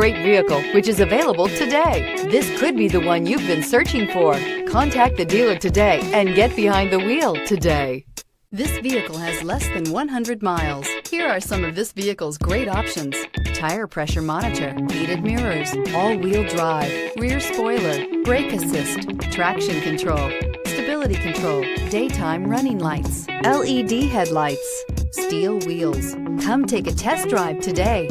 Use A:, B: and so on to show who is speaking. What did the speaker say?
A: Great vehicle, which is available today. This could be the one you've been searching for. Contact the dealer today and get behind the wheel today. This vehicle has less than 100 miles. Here are some of this vehicle's great options: tire pressure monitor, heated mirrors, all-wheel drive, rear spoiler, brake assist, traction control, stability control, daytime running lights, LED headlights, steel wheels. Come take a test drive today.